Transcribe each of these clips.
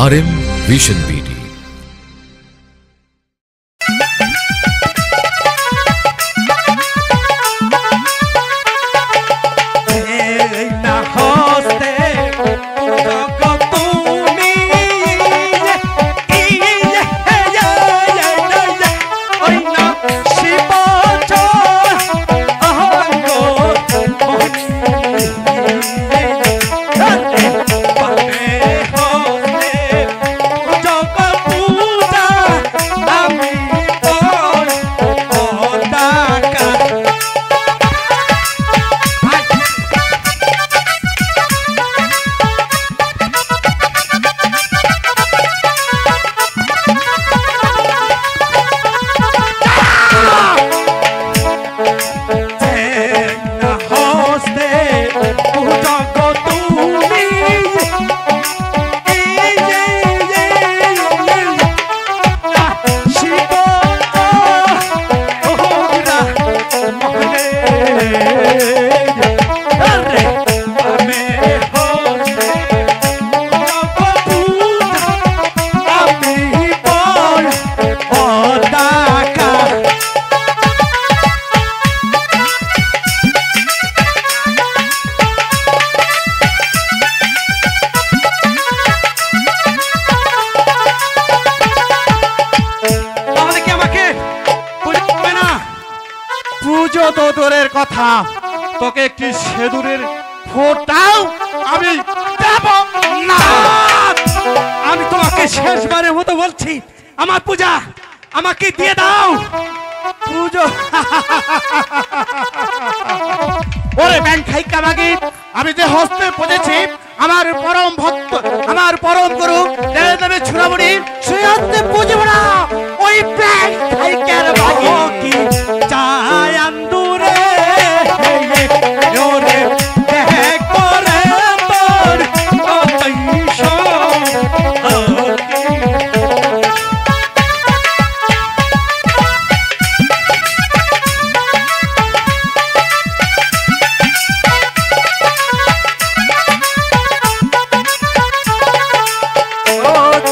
RM Vision BD। পুজো তো দূরের কথা, তোকে একটি সেঁদুরের ফোঁটাও আমি দেব না। আমি তোমাকে শেষবারের মতো বলছি, আমার পূজা আমাকে দিয়ে দাও। পুজো ওরে ব্যাংক খাইকা মাগি, আমি যে হস্তে পুজেছি আমার পরম ভক্ত, আমার পরম গুরু দেবে দেবে ছুড়াবুড়ি, সেই হস্তে পুজব না। ওই ব্যাংক খাইকার মাগি কি চায় আন্দুরে ওরে দেখ করে তোর কতইশো Oh,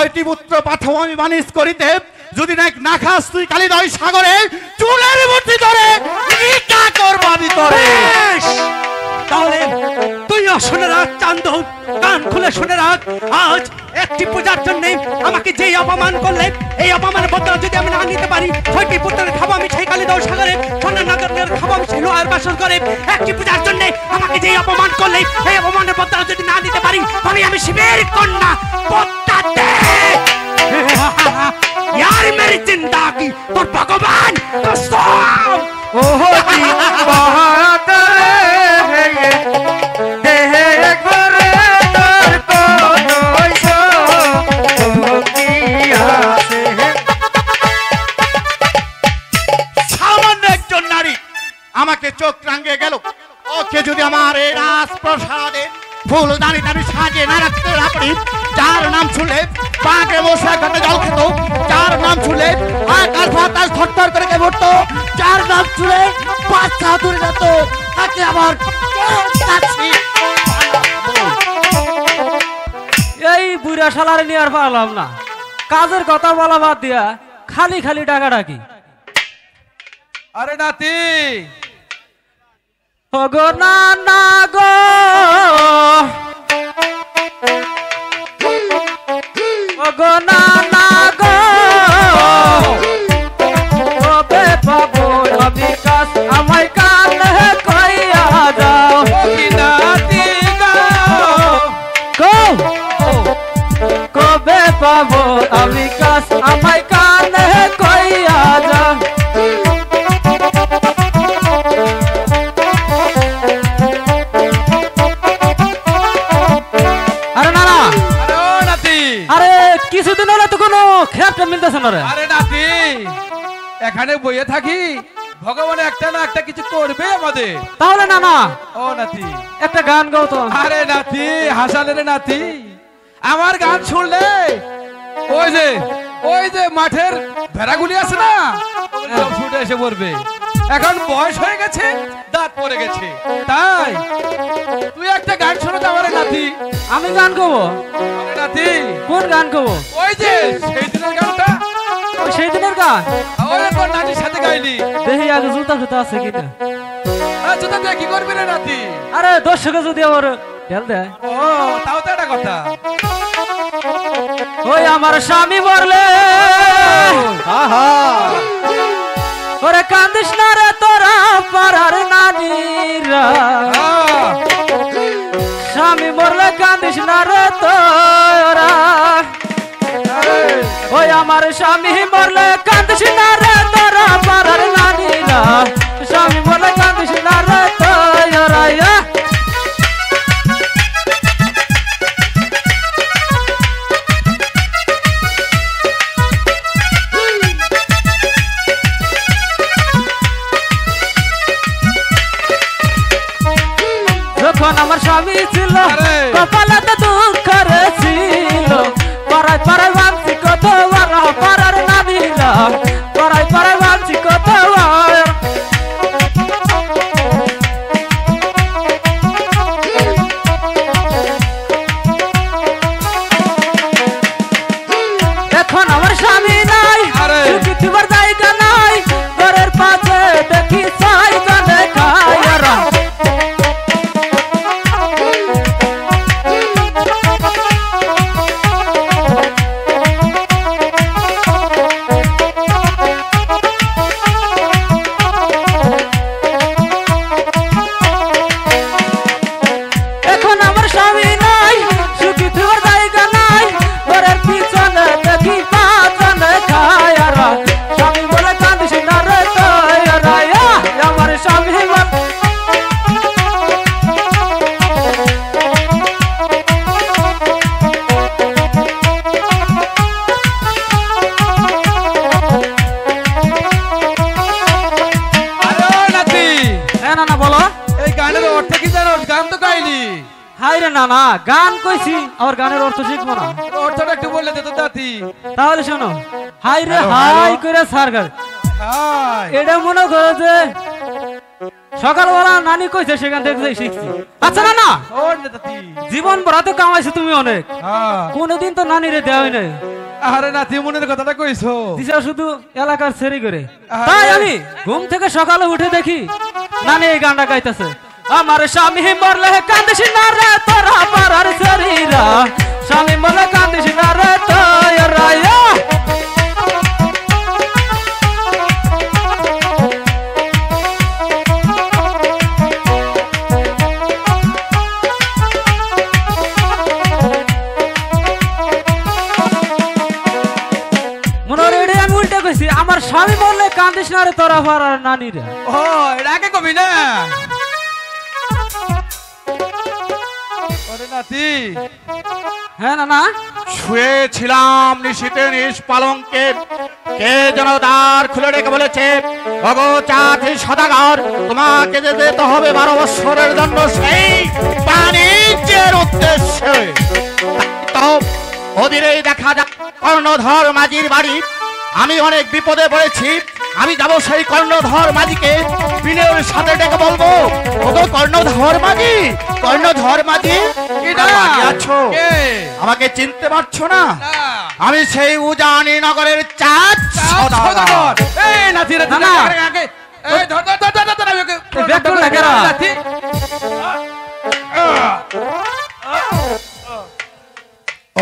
6টি পুত্র পাঠাও আমি বানিশ করিতে, যদি না খাস তুই কালিদয় সাগরে চুলের মুঠি ধরে ভিক্ষা করব আমি তোরে। তাহলে তুইও শুনে রাখ চান্দ, কান খুলে শুনে রাখ, আজ একটি পূজার জন্য আমাকে যেই অপমান করলে, এই অপমানের বদলা যদি আমি না নিতে পারি, 6টি পুত্রের খাবো আমি সেই কালিদয় সাগরে, সোনার নগরের খাবো আমি সেই লোহার বাসর করে। একটি পূজার জন্য আমাকে যেই অপমান করলে, এই অপমানের বদলা যদি না দিতে পারি, তবে আমি শিবের কন্যা পদ্মা দে। यार मेरी जिंदा की तो भगवान कसम। ओह की बात है ये देह एक बार तो दोइसो किया से সামান্য একজন নারী আমাকে চোখ রাঙিয়ে গেল, ওকে যদি আমার এই রাজপ্রাসাদে ফুলদানি দানি সাজিয়ে না রাখতে না পারি, যার নাম শুনলে পাকে বসে ঘাটে জল খেত, যার নাম শুনলে আকাশ বাতাস থরথর করে কেঁপে উঠত, যার নাম শুনলে বাচ্চা দূরে যেত, তাকে আমার এই বুড়া শালার নিয়ে আর পারলাম না, কাজের কথা বলা বাদ দিয়া খালি খালি টাকা ডাকি। আরে নাতি, ওগো না না গো, ওগো না না গো, কবে পাবো আমি কাজ, আমায় কানে কইয়া যাও। নাতি গো কবে পাবো আমি কাজ, আমায় কানে কইয়া যাও। আরে না না, আরে ও নাতি, আরে কিছুদিন হলে তো কোনো খেয়ালটা মিলতেছে না রে। আরে নাতি, এখানে বইয়ে থাকি, ভগবান একটা না একটা কিছু করবে আমাদের। তাহলে না না ও নাতি, একটা গান গাও তো। আরে নাতি, হাসালে রে নাতি, আমার গান শুনলে ওই যে মাঠের ভেড়াগুলি আছে না, ওগুলো ছুটে এসে পড়বে। এখন বয়স হয়ে গেছে, দাঁত পড়ে গেছে, তাই তুই একটা গান শোনো তো আমার নাতি। আমি গান গাবো? আরে নাতি, কোন গান গাবো? ওই যে সেই দিনের গানটা, ওই সেই দিনের গান? ওই তোর নাতির সাথে গাইলি। দেখি আগে জুতা ফুতা আছে কিনা। আচ্ছা তো কি করবি রে নাতি? আরে দর্শকে যদি আমার ঢেল দেয়। ও তাও তো একটা কথা। ওই আমার স্বামী মরলে ওরে কান্দিস না রে তোরা পাড়ার নানীরা, স্বামী মরলে কান্দিস না রে তোরা। ওই আমার স্বামী মরলে কান্দিস না রে তোরা পাড়ার নানীরা, স্বামী মরলে কান্দিস না রে তোরা। যখন আমার স্বামী ছিল কপালে তো দুঃখ ছিল, পাড়ায় পাড়ায় বাঁধছি কত পাড়ার নানীরা, পাড়ায় পাড়ায় বাঁধছি কত। এখন আমার স্বামী নাই, তোমার জায়গা নাই, ঘরের পাশে দেখি সাই গানে খায়। এখন আমার স্বামী নাই, সুখী তোমার জায়গা নাই, ঘরের পিছনে দেখি পাঁচনে খায়। স্বামী বলে কাঁদিস না রে আমার স্বামী। আরে ও নাতি, হ্যাঁ না না বলো। এই গানের অর্থ কি জানো? গান তো গাইলি। হাই রে না না, গান কইছি, আবার গানের অর্থ শিখবো না? অর্থটা একটু বললে তো নাতি। তাহলে শোনো, হাই রে হাই করে সার গান, হাই, এটা মনে করো যে সকালবেলা নানি কইছে সেখান থেকে যাই শিখছি। আচ্ছা না না ও নাতি জীবন ভরা তো কামাইছো তুমি অনেক, হ্যাঁ কোনোদিন তো নানিরে দেওয়া হয় নাই, আরে নাতি মনের কথাটা কইছো দিশা শুধু এলাকার ছেড়ে করে। আরে। তাই আমি ঘুম থেকে সকালে উঠে দেখি নানি এই গানটা গাইতেছে, আমার স্বামী মরলে কান্দিস না রে তোরা পাড়ার শরীরা, স্বামী মরলে কান্দিস না রে তোরা। আমার স্বামী বললে কান্দিস না রে তোরা পাড়ার নানিরা। ও এটা আগে কবি না ওরে নাতি হ্যাঁ না না শুয়েছিলাম নিশীতে নিষ্পালঙ্কে, কে যেন দ্বার খুলে রেখে বলেছে, ওগো চাচি সদাগর, তোমাকে যে যেতে হবে 12 বছরের জন্য সেই বাণিজ্যের উদ্দেশ্যে। তো অধীরেই দেখা যাক কর্ণধর মাঝির বাড়ি। আমি অনেক বিপদে পড়েছি, আমি যাব সেই কর্ণধর মাঝিকে বিনয়ের সাথে ডেকে বলবো, ওগো কর্ণধর মাঝি, কর্ণধর মাঝি কেডা? বাড়ি আছো? কে? আমাকে চিনতে পারছো না? না আমি সেই উজানি নগরের চাঁদ সদাগর। এই নাতি রে না, না। আগে এই ধর ধর ধর ধর আমি ওকে ব্যাক করলে কেরা? নাতি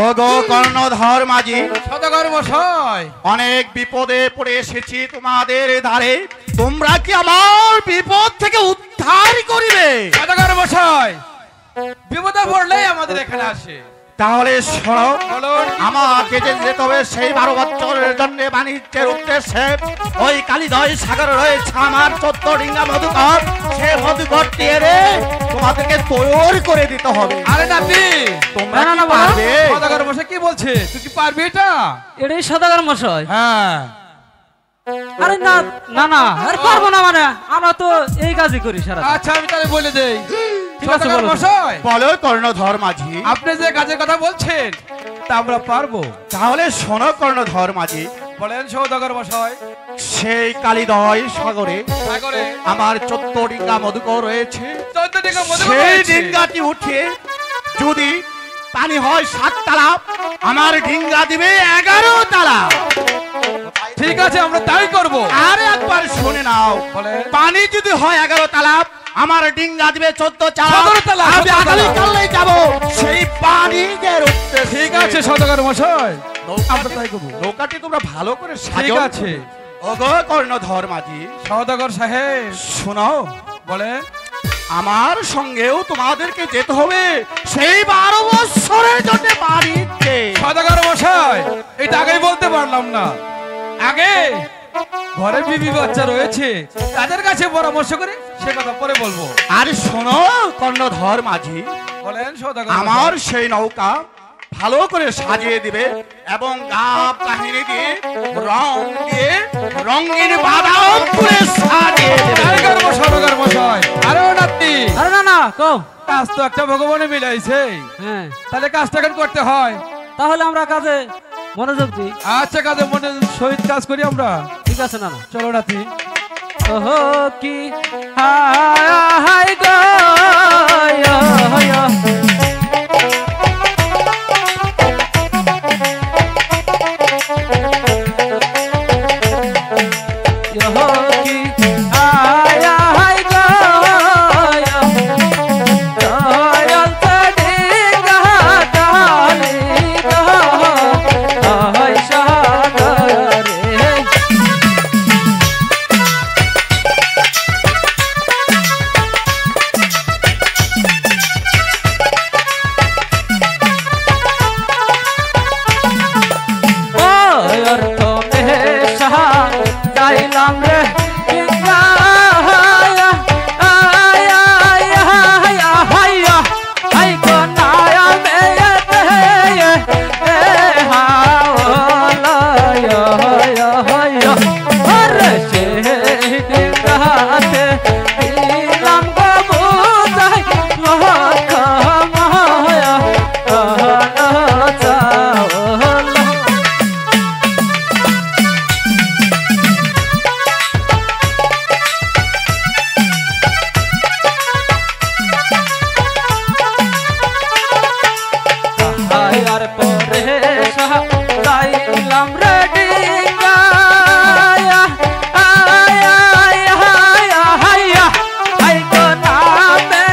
ওগো কর্ণধর মাঝি, সদাগর মশাই অনেক বিপদে পড়ে এসেছি তোমাদের ধারে, তোমরা কি আমার বিপদ থেকে উদ্ধার করিবে? সদাগর মশাই বিপদে পড়লেই আমাদের এখানে আসে। তাহলে শোনো, বলুন আমাকে যে যেতে হবে সেই 12 বছরের জন্য বাণিজ্যের উদ্দেশ্যে। ওই কালিদয় সাগর রয়েছে আমার 14 ডিঙ্গা মধুকর, সে মধুকর দিয়ে রে তোমাদেরকে তৈরি করে দিতে হবে। আরে নাতি তোমরা না, কি না, বাবা। পারবে? সদাগর মশাই কি বলছে, তুই কি পারবি এটা? এটাই সদাগর মশাই। হ্যাঁ আরে না না না আর পারবো না, মানে আমরা তো এই কাজই করি সারা। আচ্ছা আমি তাহলে বলে দেই। ঠিক আছে, সদাগর বলো। মশাই বলো কর্ণধর মাঝি। আপনি যে কাজের কথা বলছেন তা আমরা পারবো। তাহলে শোনো কর্ণধর মাঝি, বলেন সদাগর মশাই। সেই কালিদয় সাগরে সাগরে আমার 14 ডিঙ্গা মধুকর রয়েছে, 14 ডিঙ্গা মধু সেই রয়েছে। ডিঙ্গাটি উঠে যদি পানি হয় 7 তালা, আমার ডিঙ্গা দিবে 11 তালা। ঠিক আছে আমরা তাই করব। আর একবার শুনে নাও, বলেন। পানি যদি হয় 11 তালা, আমার ডিঙ্গা দিবে 14 তালা। 14 তালা, আমি 14 তালা। আগামীকালেই যাব সেই বাণিজ্যের উদ্দেশ্যে। ঠিক আছে সদাগর মশাই নৌকাটি- আমরা তাই করব। নৌকাটি তোমরা ভালো করে ঠিক সাজাও। আছে ওগো কর্ণধর মাঝি, সদাগর সাহেব শোনো, বলেন। আমার সঙ্গেও তোমাদেরকে যেতে হবে সেই 12 বছরের জন্য বাণিজ্যে। সদাগর মশাই এটা আগেই বলতে পারলাম না, আগে ঘরে বিবি বাচ্চা রয়েছে তাদের কাছে পরামর্শ করে সে কথা পরে বলবো। আর শোনো কর্ণধর মাঝি, বলেন সদাগর আমার মশাই। সেই নৌকা ভালো করে সাজিয়ে দিবে এবং গাব কাহিনী দিয়ে রং দিয়ে রঙিন বাদাম করে সাজিয়ে দেবে। তাই করবো সদাগর মশাই। আরে ও নাতি আরে না না কও। কাজ তো একটা ভগবানে মিলাইছে, হ্যাঁ তাহলে কাজটা এখন করতে হয়। তাহলে আমরা কাজে মনোযোগ দিই। আচ্ছা কাজে মনে সহিত কাজ করি আমরা। ঠিক আছে না না। চলো নাতি। ওহো কি হায় হায় গো যাইলাম রে ডিঙ্গায়া আয়া আয়া আয়া আই গো নামে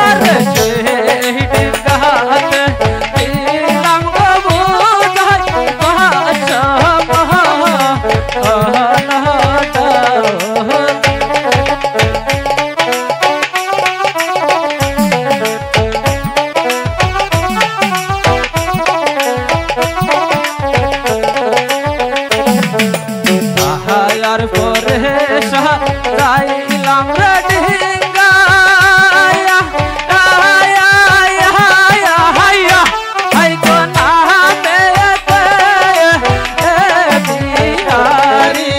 আরে সেই ডিঙ্গাতে দিলাম গো বুঝাই ভাষা আর পরে যাইলাম রে ডিঙ্গায়া আয়া আয়া আয়া আই গো নামে বিহারি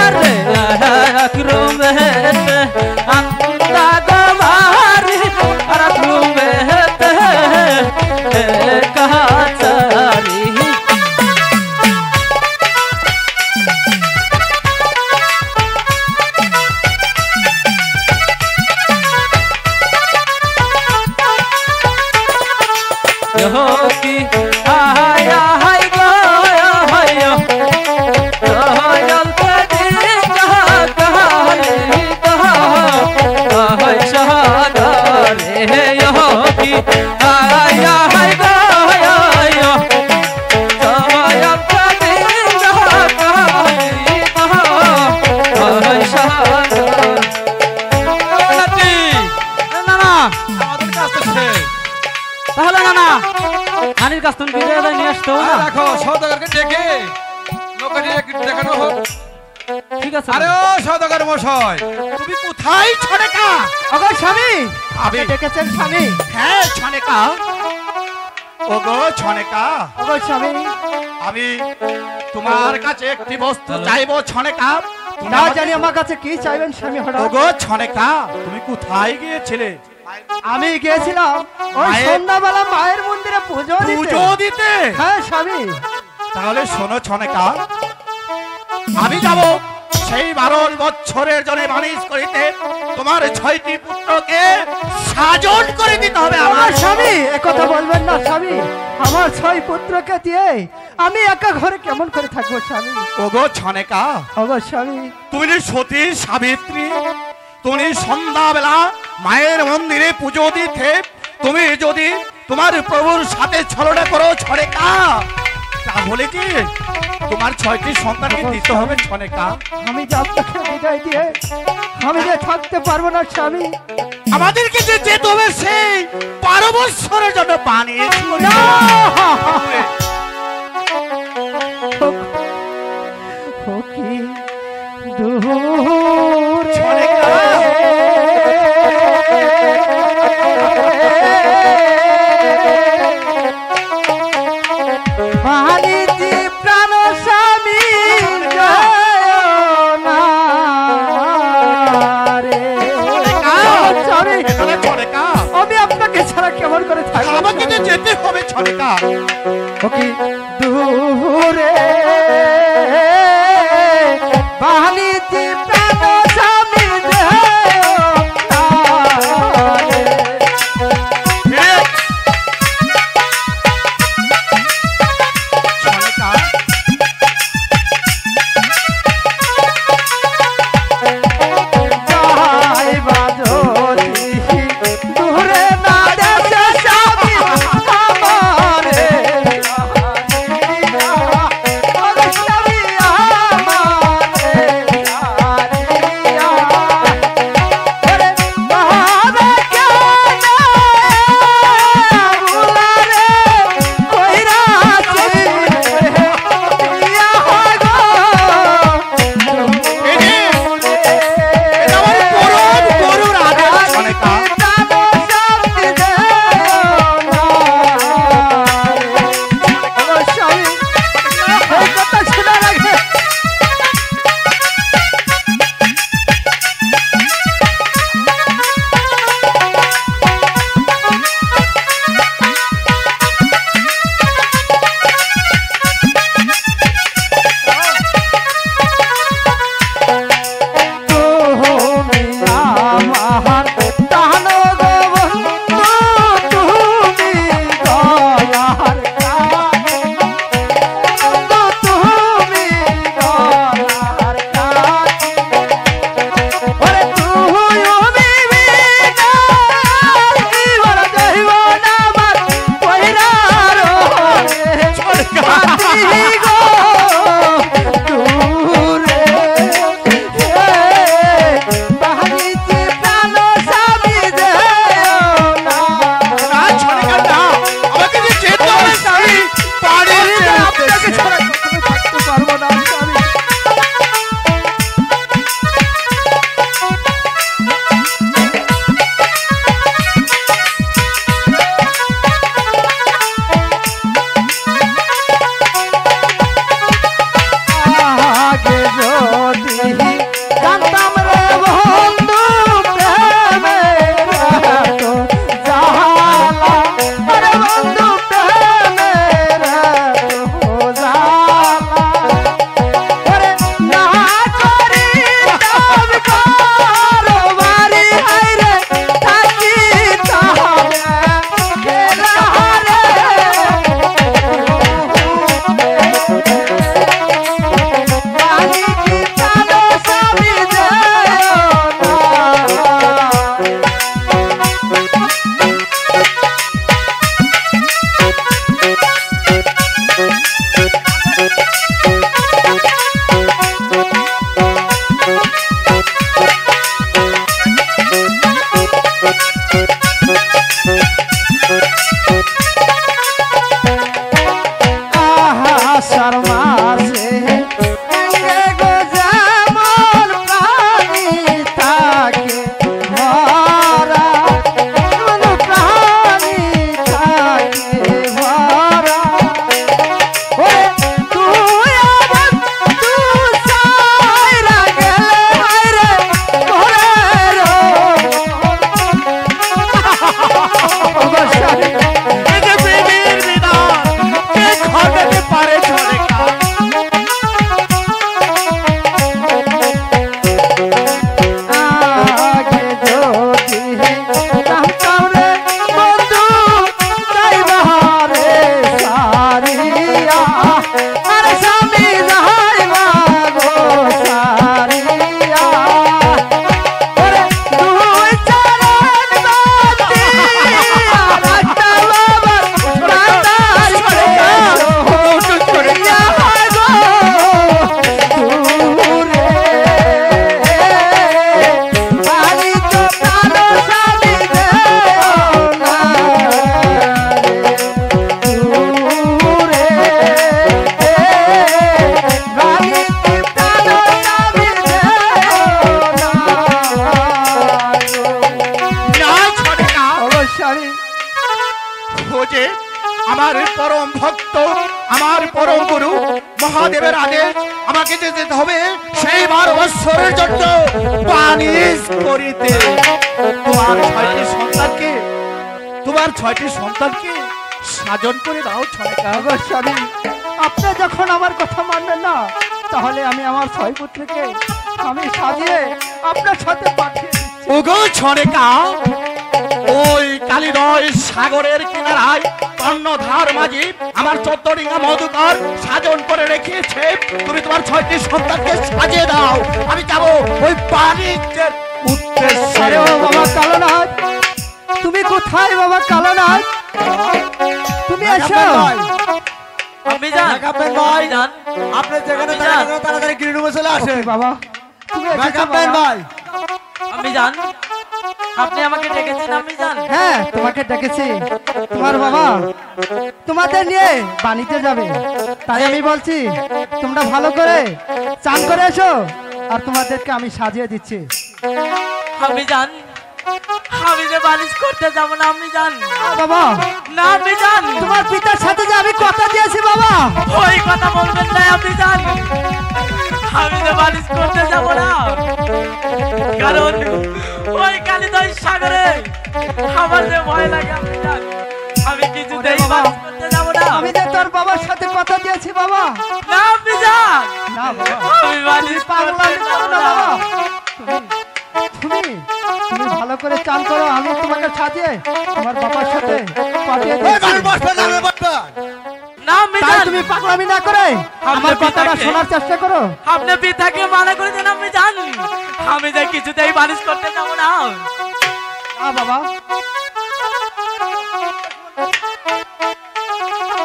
আরে আক্রমেতে আন্তা গমারি আর আক্রমেতে কাচারি কি আয়া হাই গো হাইয়া দয়াল পদি কহা কহালি কহা হাই সাগরে কি আয়া হাই গো হাইয়া দয়াল পদি কহা কহালি কহা হাই সাগর না না আমাদের কাজ তো শেষ। তাহলে না না হানির কাছ থেকে বিদায় নিয়ে আসতো আর রাখো সওদাগরকে ডেকে নৌকাটি একটু দেখানো হোক। ঠিক আছে আরে ও সওদাগর মশাই, তুমি কোথায় ছনেকা? ওগো স্বামী আমি ডেকেছেন স্বামী হ্যাঁ ছনেকা। ওগো ছনেকা, ওগো স্বামী আমি তোমার কাছে একটি বস্তু চাইবো ছনেকা। তুমি না আমাকে- জানি আমার কাছে কি চাইবেন স্বামী হঠাৎ ওগো ছনেকা, তুমি কোথায় গিয়েছিলে? আমি গিয়েছিলাম ওই মায়ের- সন্ধ্যাবেলা মায়ের মন্দিরে পুজো দিতে পুজো দিতে? হ্যাঁ স্বামী তাহলে শোনো ছনেকা, আমি যাব সেই 12 বছরের জন্য মানিস করিতে। তোমার 6টি পুত্রকে সাজন করে দিতে হবে আমার আমার। স্বামী একথা বলবেন না স্বামী, আমার 6 পুত্রকে দিয়ে আমি একা ঘরে কেমন করে থাকবো স্বামী? ওগো ছনেকা, ওগো স্বামী তুমি যে সতী সাবিত্রী, তুমি সন্ধ্যাবেলা মায়ের মন্দিরে পুজো দিতে তুমি যদি তোমার প্রভুর সাথে ছলনা করো ছনেকা, তাহলে কি তোমার 6টি সন্তানকে দিতে হবে ছনেকা। আমি যে আপনাকে বিদায় দিয়ে আমি যে থাকতে পারবো না স্বামী। আমাদেরকে যে যেতে হবে সেই 12 বছরের জন্য বানিয়েছি না! ও কি দূর ছনেকা। মানিতি প্রাণ স্বামী ছনেকা, আমি আপনাকে ছাড়া কেমন করে থাকবো? আমাকে যে যেতে হবে ছনেকা। ওকে দূরে বানিতি প্রাণ স্বামী ছনেকা, দূরে না দেশে স্বামী আমারে মহাদেবের আদেশ আমাকে যে যেতে হবে সেই 12 বছরের জন্য বানিশ করিতে। তোমার 6টি সন্তানকে সাজন করে দাও ছয়টা। স্বামী, আপনি যখন আমার কথা মানবেন না, তাহলে আমি আমার 6 পুত্রকে আমি সাজিয়ে আপনার সাথে পাঠিয়ে দিচ্ছি। ওগো ছনেকা, ওই কালিদয় সাগরের কিনারায় কর্ণধার মাঝি আমার 14 ডিঙা মধুকর সাজন করে রেখেছে। তুমি তোমার 6টি সন্তানকে সাজিয়ে দাও, আমি যাব ওই বাণিজ্যের উদ্দেশ্যে। আরে ও বাবা কালনাথ, তুমি কোথায় বাবা কালনাথ? তুমি এসো। আমি জান ভাই জান আপনি যেখানে তাড়াতাড়ি গিরিডুমে চলে আসেন বাবা, তুমি এসেছো বাবা। আমি জান আপনি আমাকে ডেকেছেন। আমি জান হ্যাঁ, তোমাকে ডেকেছি। তোমার বাবা তোমাদের নিয়ে বাণিজ্যে যাবে, তাই আমি বলছি তোমরা ভালো করে চান করে এসো, আর তোমাদেরকে আমি সাজিয়ে দিচ্ছি। আমি জান আমি যে বালিশ করতে যাব না। আমি জান বাবা, না আমি জান তোমার পিতার সাথে যে আমি কথা দিয়েছি বাবা, ওই কথা বলবেন না। আমি জান আমি যে বালিশ করতে যাব না, কারণ ওই কালিদয় সাগরে আমার যে ভয় লাগে। আমি জান আমি কিছুতেই বালিশ করতে যাব না। আমি যে তোর বাবার সাথে কথা দিয়েছি বাবা। না আমি জান না বাবা, আমি বালিশ পাগলামি করতে করো যাব না না। বাবা। তুমি তুমি ভালো করে চান করো, আমি তোমাকে সাজিয়ে আমার বাবার সাথে পাঠিয়ে দিচ্ছি। না আমি তাই জান তুমি পাগলামি না করে আমার কথাটা পিতাকে- শোনার চেষ্টা করো। আপনি পিতাকে মানা করে দেন। আমি জানি আমি যে কিছুতেই বালিশ করতে যাব না। না বাবা,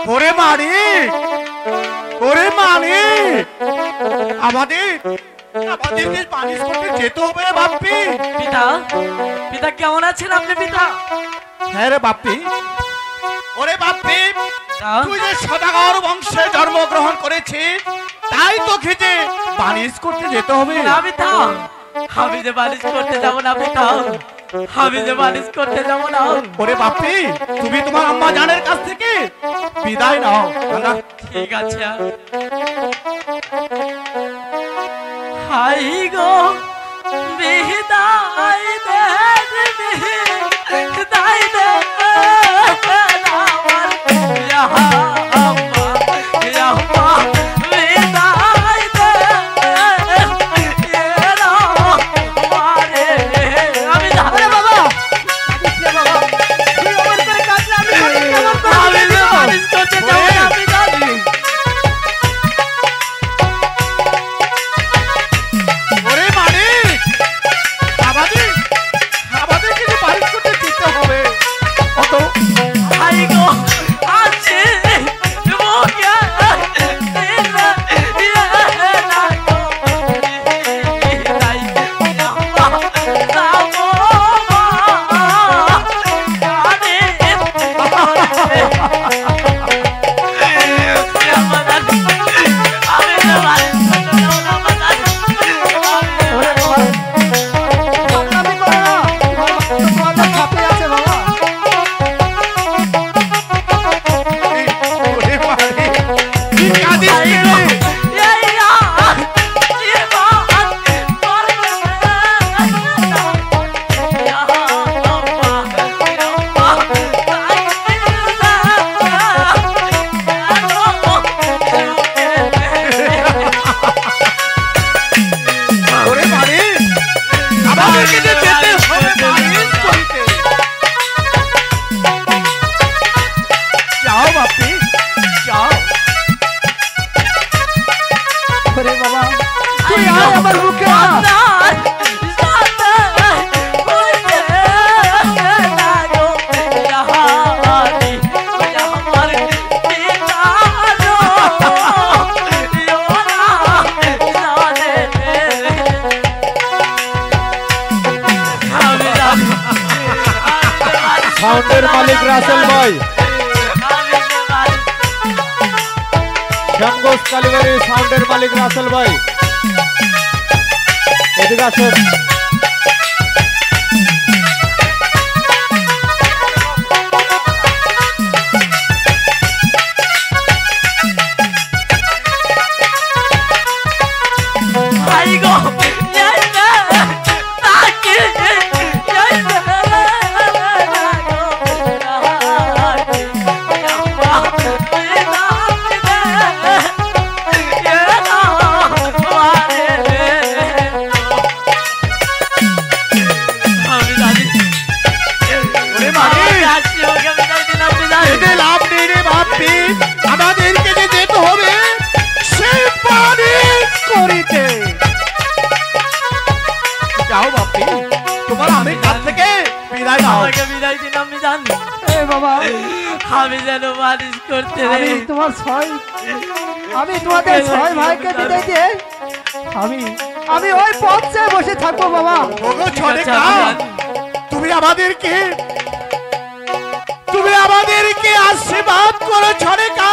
ওরে মানিক, ওরে মানিক, আমাদের আমাদেরকে বানিশ করতে যেতে হবে বাপ্পি। পিতা পিতা কেমন আছেন আপনি? পিতা হ্যাঁ রে বাপ্পি, ওরে বাপ্পি, তুই যে সদাগর বংশে জন্মগ্রহণ করেছিস, তাই তোকে যে বানিশ করতে যেতে হবে। না পিতা আমি যে বালিশ করতে যাব না। পিতা আমি যে বালিশ করতে যাব না। ওরে বাপ্পি, তুমি তোমার আম্মা জানের কাছ থেকে বিদায় নাও। না, ঠিক আছে। হাই গো বিদায় দে বিদায় দে আমার ইয়া আম্মা ইয়া আম্মা বিদায় দে এরা মারে। আমি আরে বাবা, কাঁদিস না বাবা, তুই আমার করে কাঁদলে আমি শরীর কেমন করে আমি দিবো? বালিশ করতে যাব না। আমি জানি ওরে মানিক, আমাদের আমাদের কিছু বানিশ করতে যেতে হবে। অত হাই গো আছে মোকে না না গো তাই নাম্বা নামো জানে ওরে বাবা, পাগলামি করো না, তোমাদের ছাপে আছে বাবা। ওরে মানিক, তুই কাঁদিস কেন? ওরে মানিক, আমাদেরকে যে যেতে হবে বানিশ করতে। যাও বাপ্পি, যাও। ওরে বাবা, তুই আয় আমার বুকে আ। সাউন্ডের মালিক রাসেল ভাই, শ্যামগঞ্জ কালীবাড়ি সাউন্ডের মালিক রাসেল ভাই, এদিকে আসেন। ভাই গো এই রে তাকে এই রে এতে লাভ নেই রে বাপ্পি, আমাদেরকে যে যেতে হবে সেই পালিশ করিতে। যাও বাপ্পি, তোমার আমি কাছ থেকে বিদায় নাও। আমাকে বিদায় দিন আমি জানি এ বাবা আমি যেন মালিশ করতে আমি রে তোমার আমি তোমাদের ছয় ভাইকে বিদায় দিয়ে আমি ওই পথে বসে থাকবো বাবা। ওগো ছড়ে আচ্ছা, কা, আমি জানি। তুমি আমাদেরকে আশীর্বাদ করো ছড়ে কা,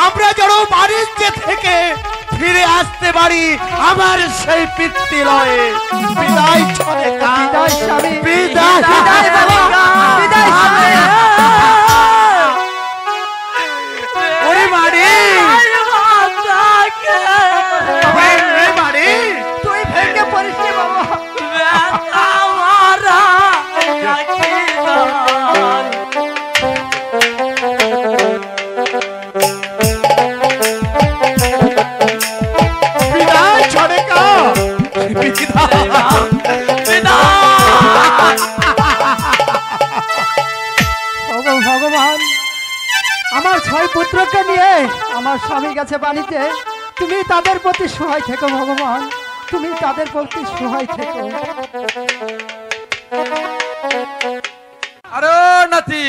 আমরা যেন বাণিজ্য থেকে ফিরে আসতে পারি আমার সেই পিতৃলয়ে। বিদায় ছড়ে কা, বিদায় স্বামী, বিদায়। বিদায় বাবা, বিদায় স্বামী। ওরে বাড়ি, ওরে বাড়ি, তুই ভেঙে পড়িস রে বাবা। বিদায় ছড়ে কা, বিদায়। ওগো ভগবান, আমার ছয় পুত্রকে নিয়ে আমার স্বামীর কাছে বাণিতে তুমি তাদের প্রতি সহায় থেকো ভগবান, তুমি তাদের প্রতি সহায় থেকো। আরে নাতি,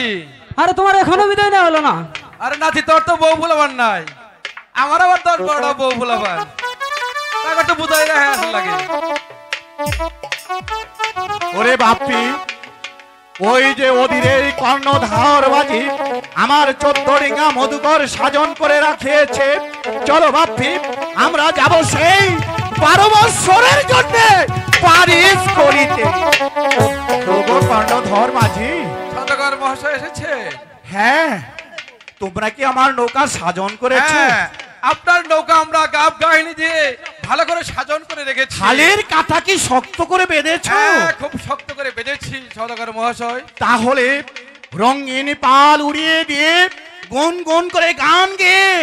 আরে তোমার এখনো বিদায় না হলো না? আরে নাতি তোর তো বউ ভুলাবার নাই, আমার আবার 10-12টা বউ ভুলাবার, তাকে তো বুঝাই রাখা আসল লাগে। ওরে বাপ্পি, ওই যে অধীরে কর্ণধার বাজি আমার 14 ডিঙা মধুকর সাজন করে রাখিয়েছে। চলো বাপ্পি, আমরা যাব সেই 12 বৎসরের জন্য পারিস করিতে। ওগো কর্ণধর মাঝি, সদাগর মহাশয় এসেছে। হ্যাঁ, তোমরা কি আমার নৌকা সাজন করেছো? হ্যাঁ, আপনার নৌকা আমরা গাব গাহিনী দিয়ে ভালো করে সাজন করে রেখেছি। খালের কাঁথা কি শক্ত করে বেঁধেছো? হ্যাঁ, খুব শক্ত করে বেঁধেছি সদাগর মহাশয়। তাহলে রঙিন পাল উড়িয়ে দিয়ে গুন গুন করে গান গেয়ে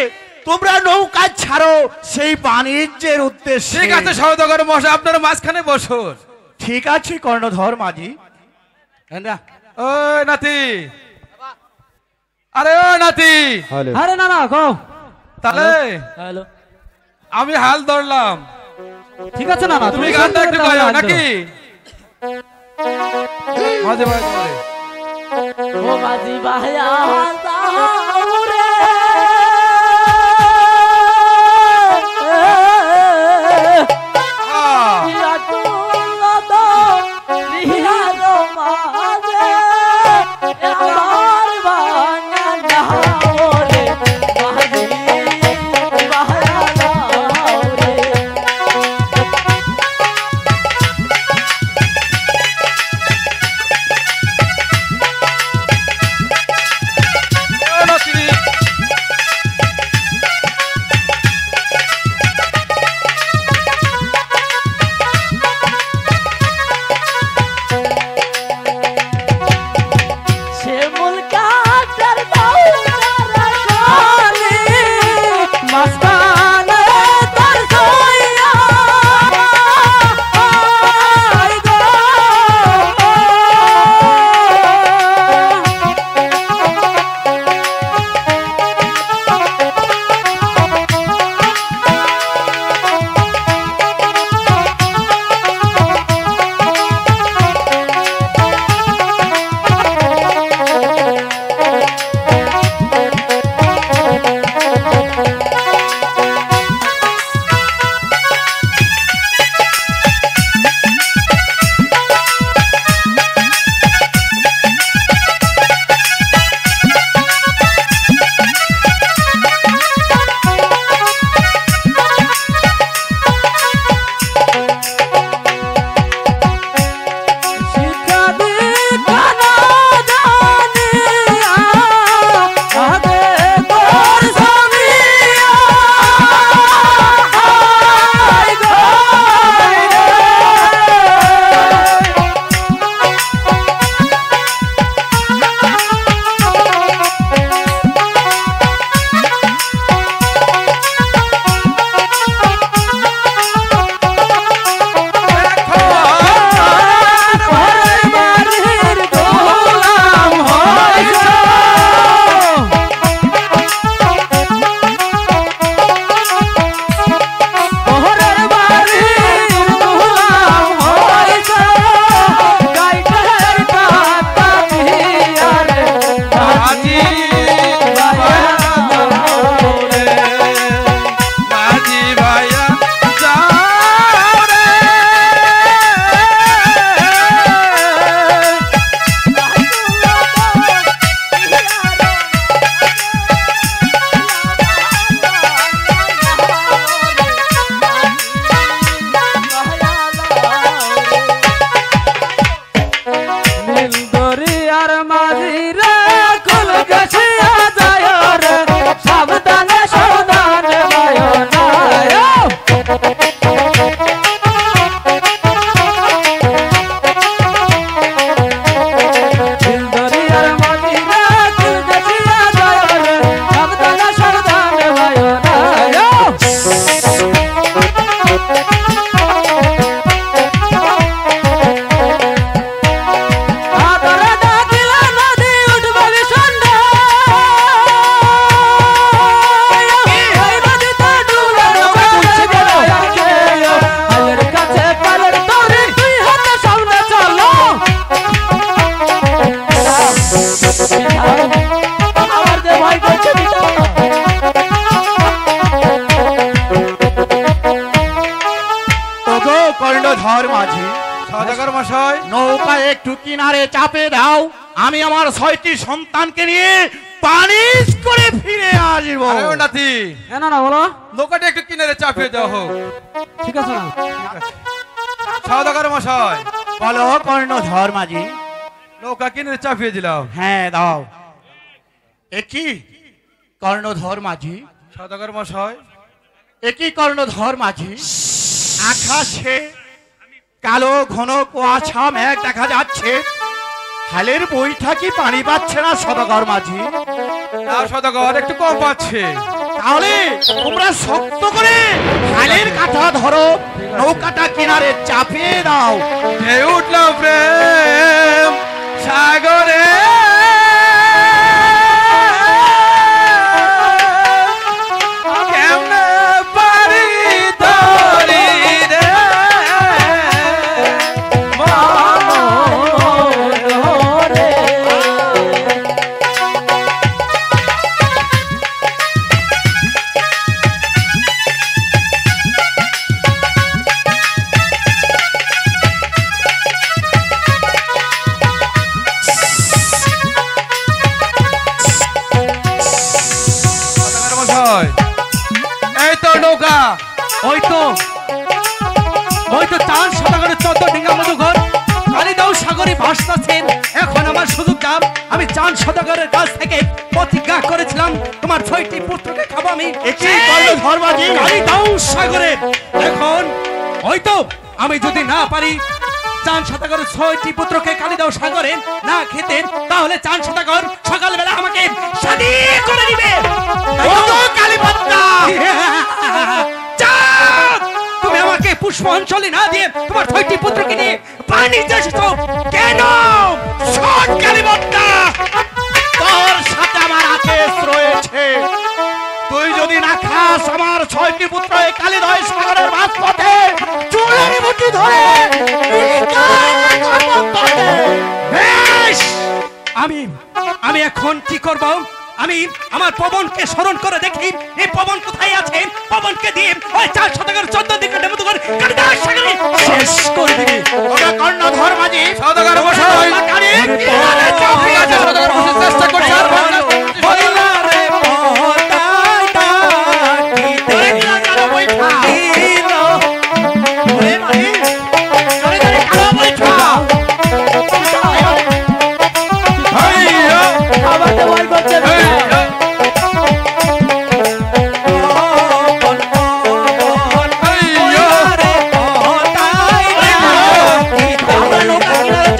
তোমরা নৌকা ছাড়ো সেই বাণিজ্যের উদ্দেশ্যে। ঠিক আছে সদাগর মহাশয়, আপনার মাঝখানে বসুন। ঠিক আছে কর্ণধর মাঝি। ও নাতি, আরে ও নাতি, হ্যালো আরে না না গো, তাহলে হ্যালো আমি হাল ধরলাম, ঠিক আছে না না, তুমি গানটা একটু গাও নাকি? মাঝে মাঝে বলে। ও মাঝি ভাইয়া যাও রে আহ, ইয়া তুলদ রিহার মাঝে আমার ভাঙা যাও রে মাঝি ভাইয়া যাও রে ও নাতি, কর্ণধর মাঝি, সওদাগর মশাই, নৌকা একটু কিনারে চাপে দাও, আমি আমার 6টি সন্তানকে নিয়ে পানিশ করে ফিরে আসবো। আরে ও নাতি, না না বলো, নৌকাটা একটু কিনারে চাপিয়ে দেওয়া হোক। ঠিক আছে না? সওদাগর মশাই, বলো কর্ণধর মাঝি। নৌকা কিনারে চাপিয়ে দিলাম। হ্যাঁ দাও। একই কর্ণধর মাঝি, সওদাগর মশাই, একই কর্ণধর মাঝি, আকাশে কালো ঘন কুয়াশা মেঘ দেখা যাচ্ছে, হালের বইটা কি পানি পাচ্ছে না সদাগর মাঝি? না সওদাগর, একটু কম পাচ্ছে। তাহলে তোমরা শক্ত করে হালের কাঁটা ধরো, নৌকাটা কিনারে চাপিয়ে দাও। ঢেউ উঠলাম প্রেম সাগরে, কেমনে পারি ধরি রে মনোহরে সওদাগর মশাই, এই তো নৌকা। ওই তো চাঁদ সদাগরের 14 ডিঙ্গা মধুঘর কালিদাও সাগরে ভাসতেছেন। এখন আমার সুযোগ দাম, আমি চাঁদ সদাগরের কাছ থেকে প্রতিজ্ঞা করেছিলাম তোমার 6টি পুত্রকে খাবো আমি। একই কর্ণধর মাঝি, কালিদাও সাগরে এখন ওই তো আমি যদি না পারি চাঁদ সদাগরের 6টি পুত্রকে কালিদাও সাগরে না খেতে, তাহলে চাঁদ সদাগর সকালবেলা আমাকে শাদী করে দিবে। ওগো কালীপদ্মা! চাঁদ, তুমি আমাকে পুষ্প অঞ্চলে না দিয়ে তোমার 6টি পুত্রকে নিয়ে পানিতে এসেছো কেন? শোন কালীপদ্মা, তোর সাথে আমার আদেশ রয়েছে, তুই যদি না খাস আমার 6টি পুত্র এই কালিদয় সাগরের মাঝপথে চুলের মুঠি ধরে বেশ, আমি এখন কি করব? আমি আমার পবনকে স্মরণ করে দেখি এই পবন কোথায় আছে। পবনকে দিয়ে ওই 4 শতকের 14 দিকে মধুঘর কালিদাও সাগরে শেষ করে দিবি। ওরা কর্ণধর মাঝি, সওদাগর মশাই, ঠিক আছে সওদাগর মশাই, চেষ্টা করছি। আর আমাকে ভয় করছে না। আমরা নৌকা কিনারে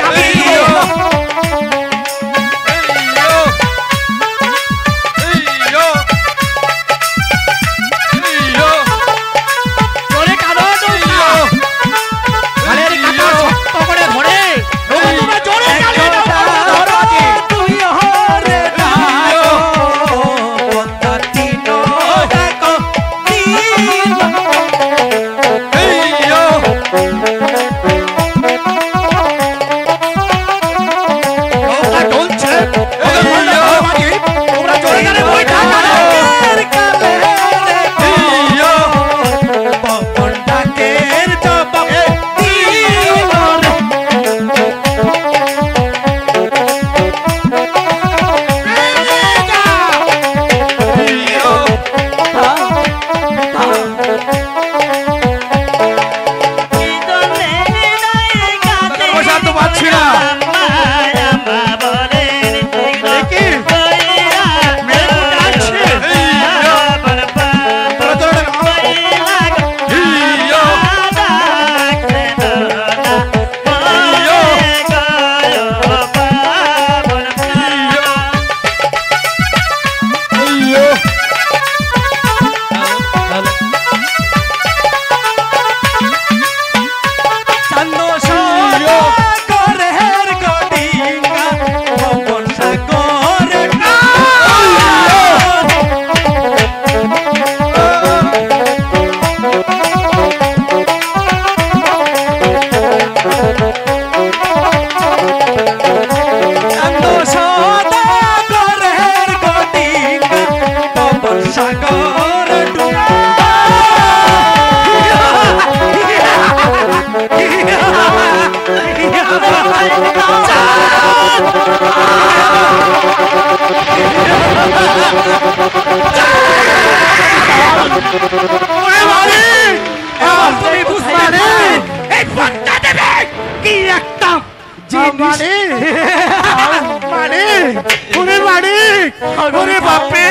ওরে বাপরে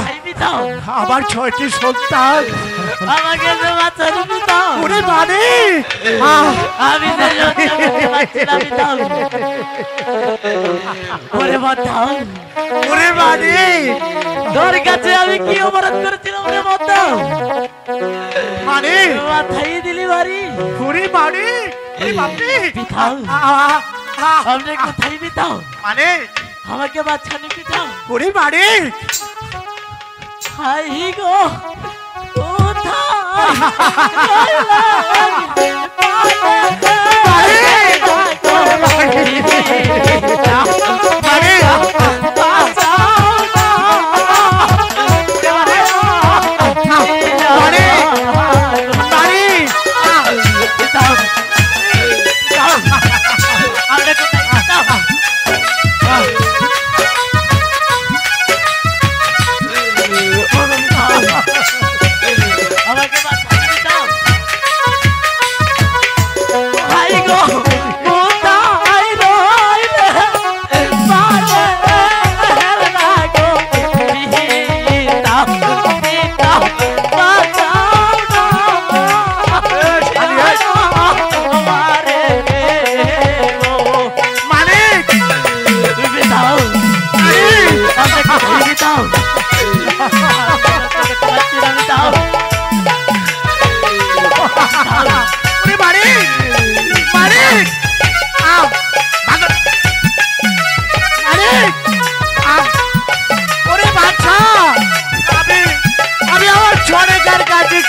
খাইবি দাও আমার 6টি সন্তান আমাকে যে বাচ্চা দিবি দাও ওরে আমি যে সহ্য করতে পারছি না আমি দাও ওরে বাচ্চাও ওরে তোর কাছে আমি কি অপরাধ করেছিলাম ওরে বাচ্চাও মাথায় দিলি বাড়ি ওরে বাপরে পিতাও আমাকে কোথায় পিতাও আমাকে বাচ্চা নি পিতাও ওরে হাই গো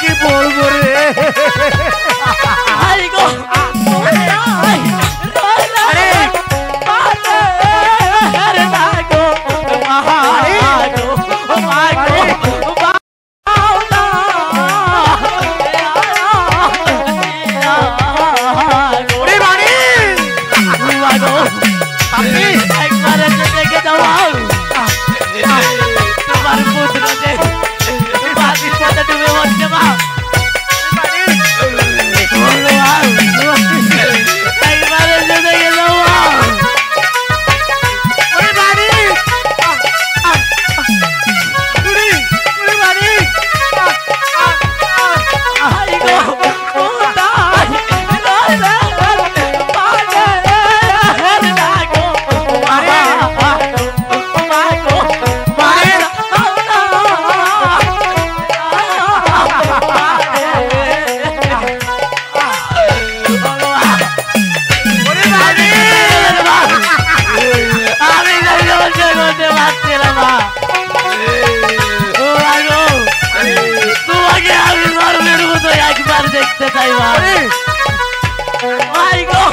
কি বলবো রে দেখতে চাই ভাই গো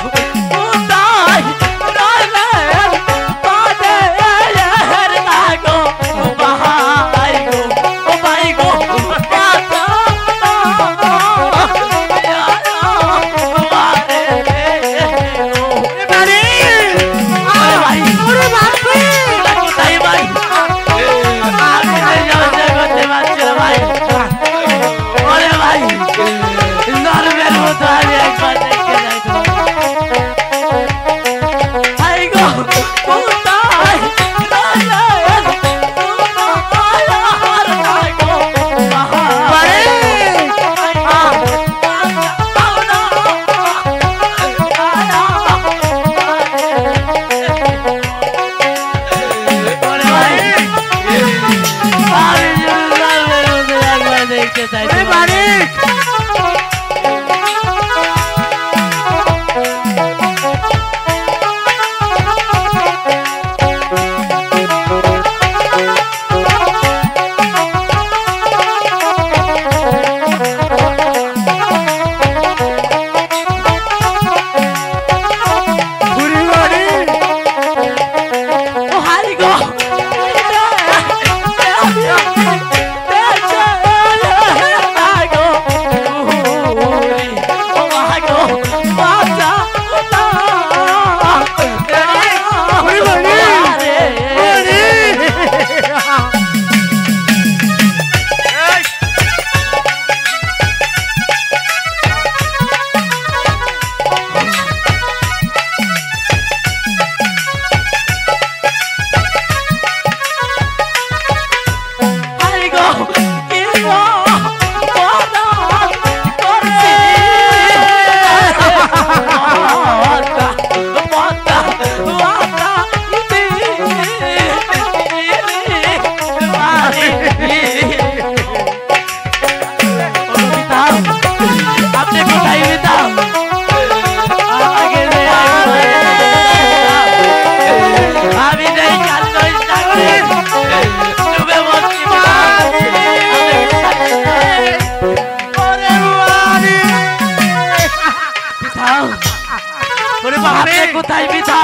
আপনি কোথায় পিতা?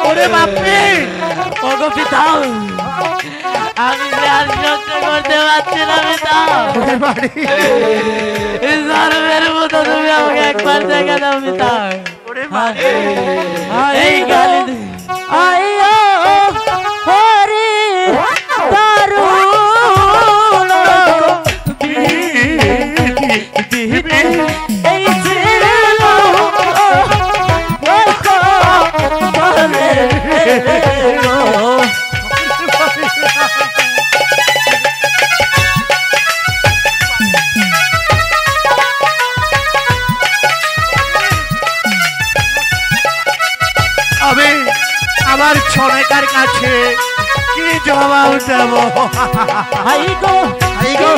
ওরে বাপরে ওগো পিতা, আমি যে আর সহ্য করতে পারছি না পিতা। ওরে বাড়ি এই জারমের মতো তুমি আমাকে একবার দেখে দাও পিতা। ওরে বাড়ি এই গালি দে- আইয়ো হরি দারুণ এই ছিল আমি আমার ছনেকার কাছে কি জবাব দেব? আইগো আইগো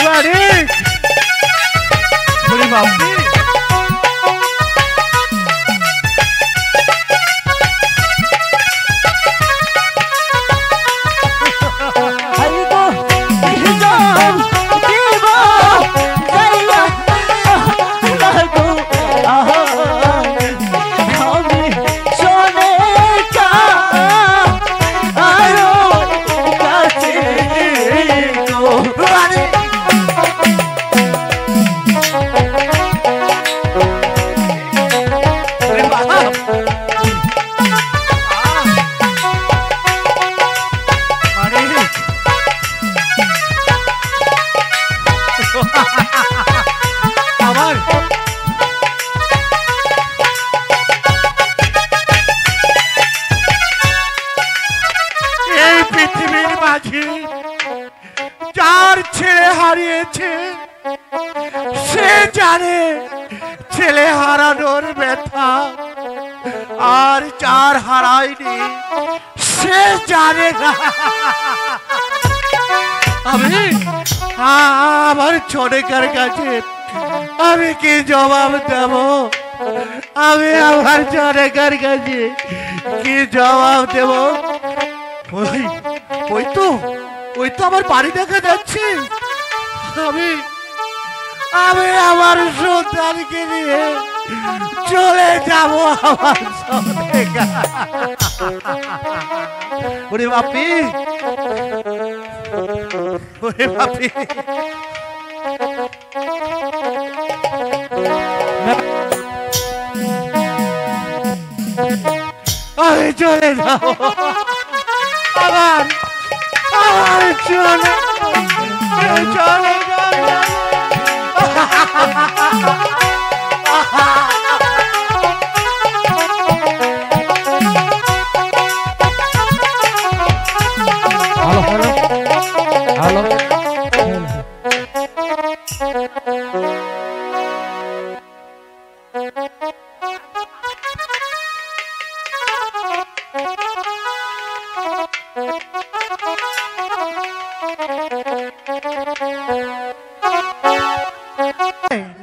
বাড়ি ওরে বাপরে আমার এই পৃথিবীর মাঝে যার ছেলে হারিয়েছে সে জানে ছেলে হারানোর ব্যথা, আর যার হারায়নি সে জানে না। আমি আমার ছোটকার কাছে আমি কি জবাব দেব? আমি আমার ছোটকার কাছে কি জবাব দেব? ওই ওই তো আমার বাড়ি দেখা যাচ্ছে। আমি আমি আমার সন্তানকে নিয়ে চলে যাব আমার ছোটকা। ওরে বাপি, ওরে বাপি, আমি চলে যাব আমার আমার চলে চলে হ্যালো হ্যালো হ্যালো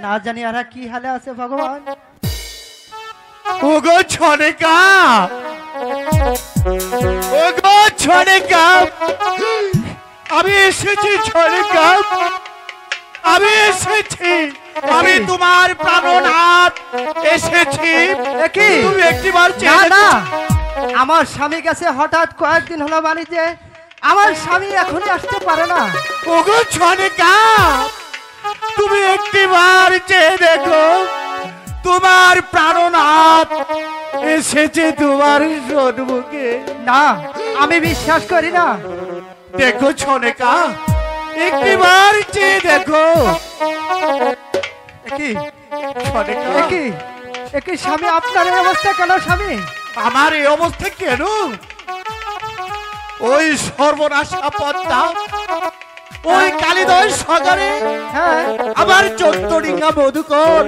না জানি আর কি হালে আছে ভগবান। ওগো ছনেকা, ওগো ছনেকা, আমি এসেছি ছনেকা, আমি এসেছি, আমি তোমার প্রাণনাথ এসেছি। কি? তুমি একটিবার না চেয়ে না, আমার স্বামী গেছে হঠাৎ কয়েকদিন হলো বাড়িতে, আমার স্বামী এখনই আসতে পারে না। ওগো ছনেকা, তুমি একটিবার চেয়ে দেখো, তোমার প্রাণনাথ এসেছে তোমার সম্মুখে। না, আমি বিশ্বাস করি না। দেখো ছনেকা, একটিবার চেয়ে দেখো। কি ছনেকা, কি একই স্বামী, আপনার এই অবস্থা কেন স্বামী? আমার এই অবস্থা কেন? ওই সর্বনাশা পদ্মা, ওই কালিদয় সাগরে হ্যাঁ, আমার চোদ্দডিঙ্গা মধুকর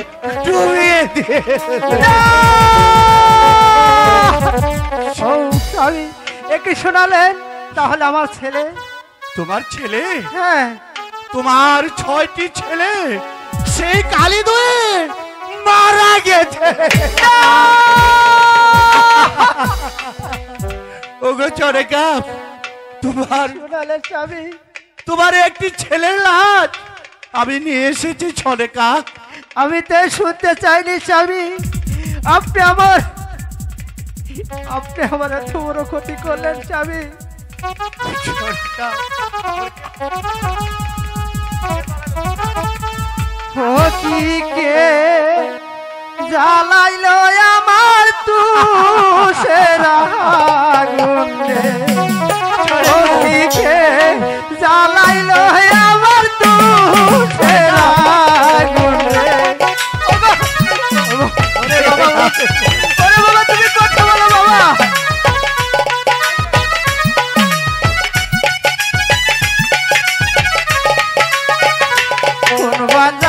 ডুবিয়ে দিয়ে ও স্বামী, একই শোনালেন, তাহলে আমার ছেলে? তোমার ছেলে? হ্যাঁ, তোমার 6টি ছেলে সেই কালী দুয়ে মারা গেছে। ওগো চরেকা, তোমার একটি ছেলের লাশ আমি নিয়ে এসেছি চরেকা। আমি তো শুনতে চাইনি স্বামী, আপনি আমার এত বড় ক্ষতি করলেন স্বামী। কে জ্বালাইলো আমার তুষের আগুন রে, কে জ্বালাইলো আমার তুষের আগুন রে। ওরে বাবা, তুমি কথা বলো বাবা। কোন বান্ধব